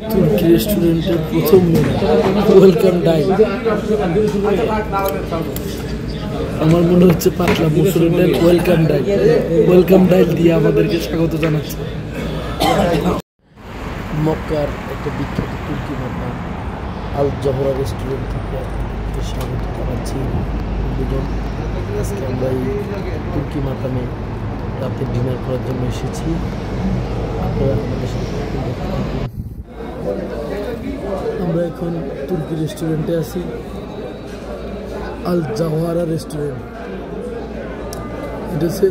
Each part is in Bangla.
তুর্কি রেস্টুরেন্টের প্রথম ওয়েলকাম ডাইল। আমার মনে হচ্ছে পাতলা মসুরের ডাল ওয়েলকাম ডাইল দিয়ে আমাদেরকে স্বাগত জানাচ্ছে। মক্কার একটা বিখ্যাত তুর্কি মাতাম আল জহরা রেস্টুরেন্ট থেকে আপনাদেরকে স্বাগত জানাচ্ছি বন্ধুগণ। আজকে আমরা এই তুর্কি মাতামে রাতে ডিনার করার জন্য এসেছি। আপনারা আমাদের সাথে আমরা এখন তুর্কি রেস্টুরেন্টে আছি, আল জওহারা রেস্টুরেন্ট।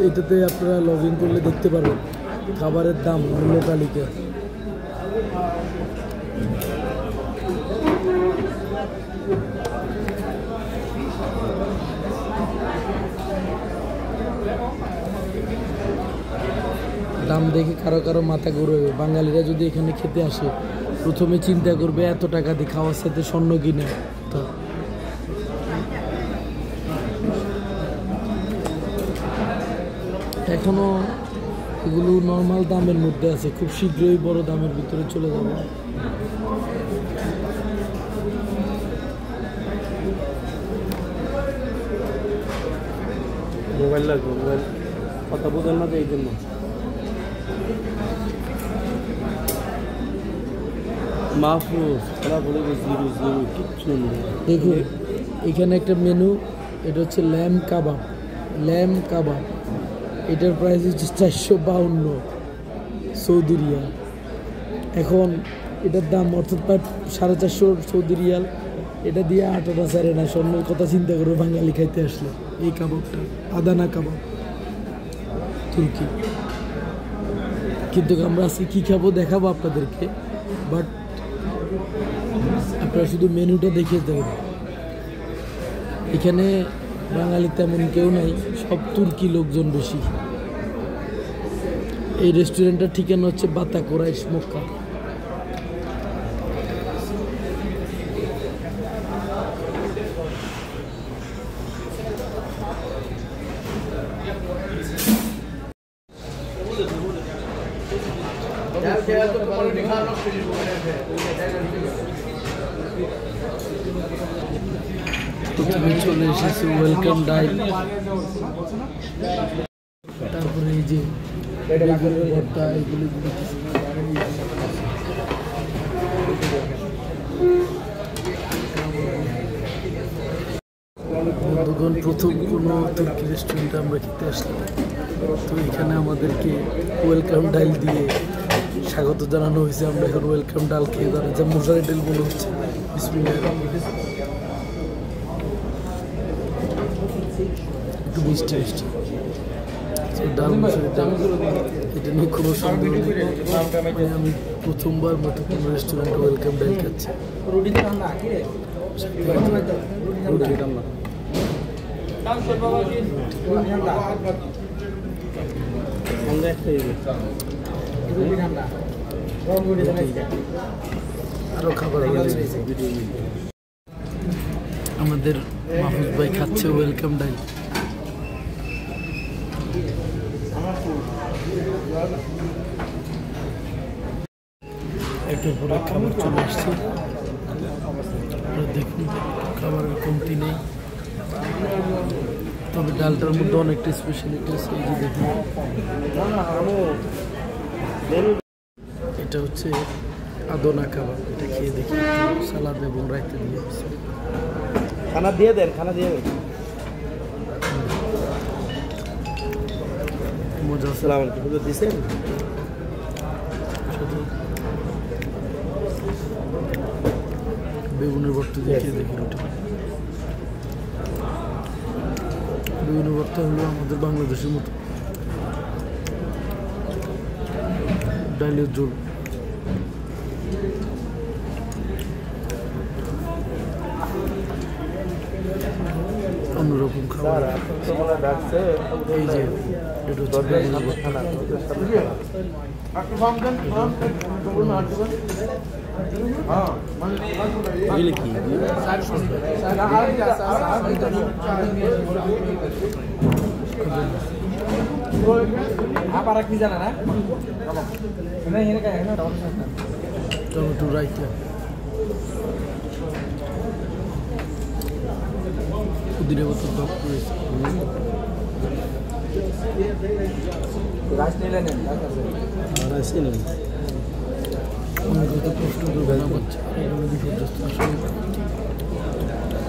এটাতে আপনারা লগ ইন করলে দেখতে পারবেন খাবারের দাম, মূল্য তালিকা। দাম দেখে কারো কারো মাথা ঘুরবে। বাঙালিরা যদি এখানে খেতে আসে প্রথমে চিন্তা করবে এত টাকা দিয়ে খাওয়ার সাথে স্বর্ণ কিনে। তো এখনো এগুলো নর্মাল দামের মধ্যে আছে, খুব শীঘ্রই বড় দামের ভিতরে চলে যাবে। মোবাইল লাগবে, মোবাইল কথা বোঝেন না, এই জন্য মাহফুজ খেলা বলে কিচ্ছু নেই। দেখুন এখানে একটা মেনু, এটা হচ্ছে ল্যাম্ব কাবাব। এটার প্রাইস হচ্ছে 452 সৌদি রিয়াল। এখন এটার দাম অর্থাৎ প্রায় 450 সৌদি রিয়াল। এটা দিয়ে 8 সারে না, স্বর্ণের কথা চিন্তা করবে বাঙালি খাইতে আসলে। এই কাবাবটা আদানা কাবাব তুর্কি। কিন্তু আমরা আজকে কী খাবো দেখাবো আপনাদেরকে, বাট আপনারা শুধু মেনুটা দেখিয়ে দেবেন। এখানে বাঙালি তেমন কেউ নাই, সব তুর্কি লোকজন বেশি। এই রেস্টুরেন্টটার ঠিকানা হচ্ছে বাতা কোরাইশ, মক্কা। প্রথমে চলে এসেছে ওয়েলকাম ডাইল, তারপরে এই যে ভর্তা, এগুলি বন্ধুগণ প্রথম কোনো তুর্কি রেস্টুরেন্টে আমরা খেতে আসলাম। তো এখানে আমাদেরকে ওয়েলকাম ডাইল দিয়ে স্বাগত জানানো হয়েছে। আমরা এখন ওয়েলকাম ডাল খেয়ে দাঁড়াই, যা মশারি ডাল মনে হচ্ছে। একটু মিষ্টি ডাল, মশারি ডাল, এটা নিয়ে কোনো সন্দেহ নেই। আমি প্রথমবার মতো কোনো রেস্টুরেন্টে ওয়েলকাম ডাল খাচ্ছি। আরো খাবার আমাদের মাহফুজ ভাই খাচ্ছে ওয়েলকাম ডাইল। একের পরে খাবার চলে আসছে, দেখুন খাবারের কমতি নেই। তবে ডালটার মধ্যে অনেকটা স্পেশালিটি আছে। এই যে দেখুন, এটা হচ্ছে আদনা কাবাব। এটা খেয়ে দেখি, সালাদ এবং রাইতে দিয়ে খানা দিয়ে দেন, মজা। আসসালামু আলাইকুম, হুজুর দিছেন। বেগুনের ভর্তা দিয়ে খেয়ে দেখি। বেগুনের ভর্তা হলো আমাদের বাংলাদেশের মতো ডাইলের ঝোল। অন্যরকম খাবার। এই যে এটা হচ্ছে বেগুনের ভর্তা। apa lagi jalan, tomato raita পুদিনা বোতল টক রয়েছে অনেক কষ্ট করে বানাচ্ছে বিপর্যস্ত আসলে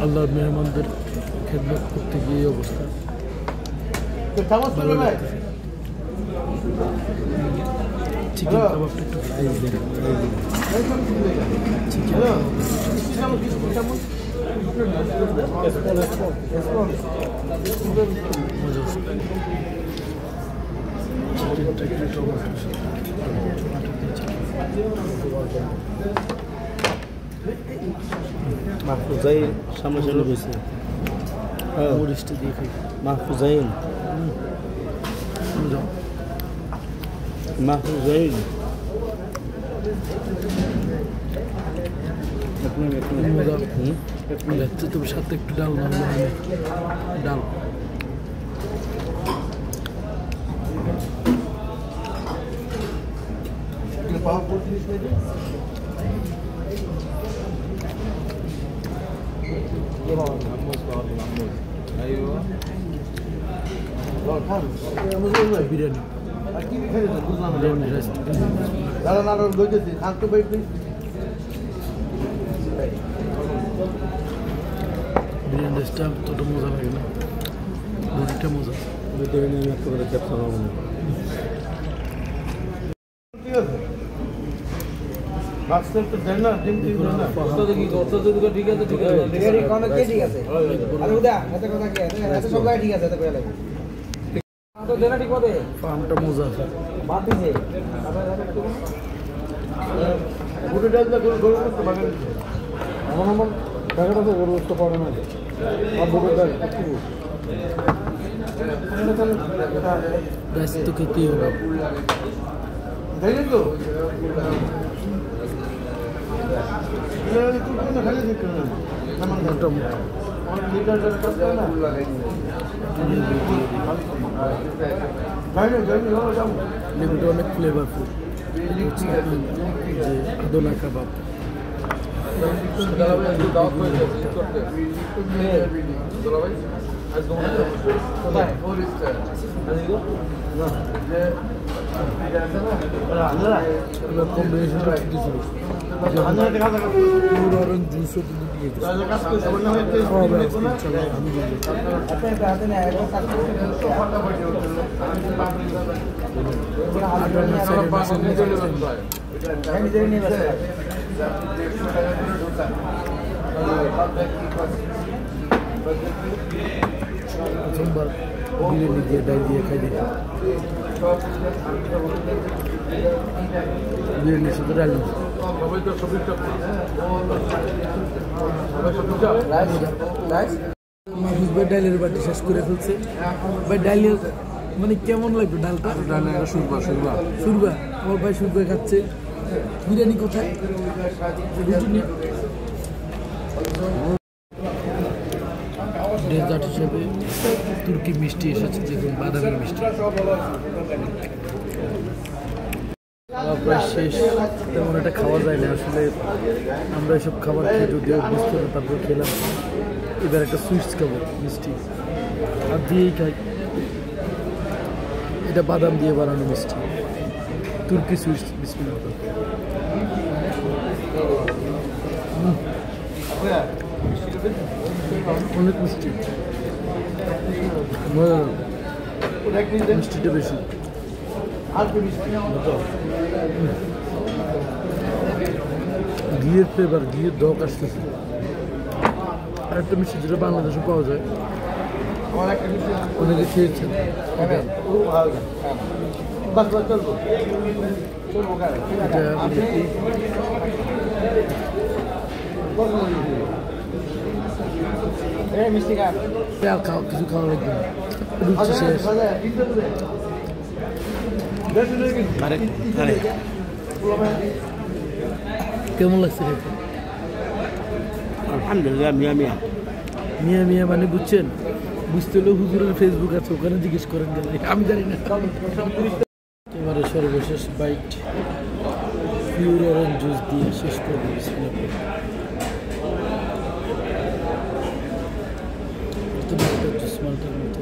আল্লাহর মেহমানদের খেদমত করতে গিয়ে এই অবস্থা চিকেন কাবাবটা একটু ফ্রাইজ দেন চিকেন মাহফুজাইন সামনে সামনে বসে মরিচটা দিয়ে খাই মাহফুজাইন মাহফুজাইন লাগছে তবে সাথে একটু ডাল না ডাল বিরিয়ানি বিরিয়ানি রেস্টটা তত মজা লাগে না রুটিটা মজা ফার্মটা মজা আছে ব্যাস তো খেতেই হবে লেবুটা অনেক ফ্লেভারফুল যে আদনা কাবাব কম্বিনেশনটা ঠিকই ছিল জুসও কিন্তু দিয়ে প্রথমবার বিরিয়ানি দিয়ে ডাল দিয়ে খাই দিই বিরিয়ানির সাথে ডাল মাহফুজ ভাই ডালের বাটি শেষ করে ফেলছে ভাই ডালের মানে কেমন লাগবে ডালটা সুরবা আমার ভাই সুরবা খাচ্ছে বিরিয়ানি কোথায় ডেজার্ট হিসেবে তুর্কি মিষ্টি এসেছে যেগুলো বাদামের মিষ্টি প্রায় শেষ তেমন এটা খাওয়া যায় না আসলে আমরা এসব খাবার খেয়ে যদিও বুঝতে না তারপর খেলাম এবার একটা সুইটস খাবো মিষ্টি আর দিয়েই খাই এটা বাদাম দিয়ে বানানো মিষ্টি তুর্কি সুইটস বিসমিল্লাহ অনেক মিষ্টি মিষ্টিটা বেশি ঘিয়ের ফ্লেভার ঘিয়ের দক আসতেছে আরেকটা মিষ্টি যেটা বাংলাদেশে পাওয়া যায় অনেকে খেয়েছেন কিছু খাওয়া লাগবে রুচি শেষ কেমন লাগছে আলহামদুলিল্লাহ মিয়া মিয়া মিয়া মিয়া মানে বুঝছেন বুঝতে হলেও হুজুরের ফেসবুক আছে ওখানে জিজ্ঞেস করেন গেলে আমি জানি না এবারে সর্বশেষ বাইট পিওর অরেঞ্জ জুস দিয়ে শেষ করবো বিসমিল্লাহ করে। জুস মালটার মতো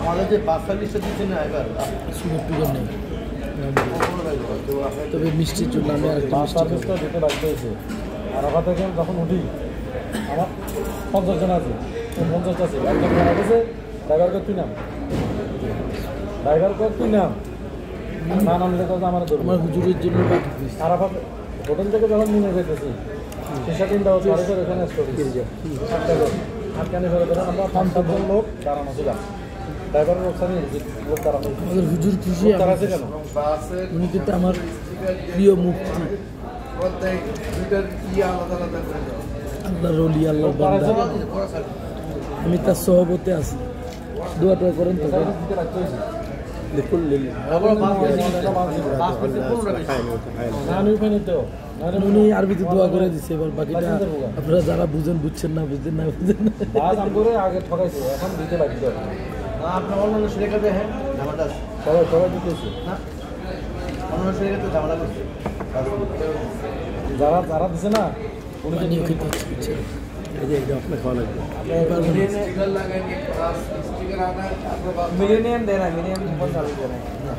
আমাদের যে বাচ্চা লিস্টে দিচ্ছে না এবার সুগার টুগার নেই, তবে মিষ্টির জন্য আমি আরেকটা মিষ্টি খাবো। যেতে বাধ্য হয়েছে আরাফা থেকে যখন উঠি আমার 50 জন আছে, 50 আছে, একজন মারা গেছে, ড্রাইভার কর তুই নাম, ড্রাইভার কর তুই নাম, না নামলে তো আমার ধরবো। আমার হুজুরের জন্য পাঠিয়ে দিস। আরাফা হোটেল থেকে যখন নিয়ে যেতেছি সেসব দিন দাও সাড়ে করে এখানে স্টোরি আর কেন ধরে ধরেন আমরা 5-7 জন লোক দাঁড়ানো ছিলাম, ড্রাইভারের ওখানে লোক দাঁড়ানো, আমাদের হুজুর খুশি, তারা আছে কেন উনি কিন্তু আমার প্রিয় মুক্তি, আল্লাহর ওলি, আল্লাহর বান্দা। আমি তার সহবতে আছি, দোয়া টোয়া করেন তো। দেখুন উনি আরবিতে দোয়া করে দিচ্ছে, এবার বাকিটা আপনারা যারা বুঝেন বুঝছেন, না বুঝছেন না বুঝছেন না। আগে ঠকাইছে, এখন দিতে বাধ্য। আপনার অন্যান্য শেখাতে হ্যাঁ ঝামেলা সবাই সবাই দিতেছে না, অন্যান্য শেখাতে ঝামেলা করছে যারা যারা দিছে না উনি পানিও খেতে হচ্ছে, বুঝছেন? এই যে এটা আপনার খাওয়া লাগবে। মিলেনিয়াম দেয় না, মিলেনিয়াম চালু করে না।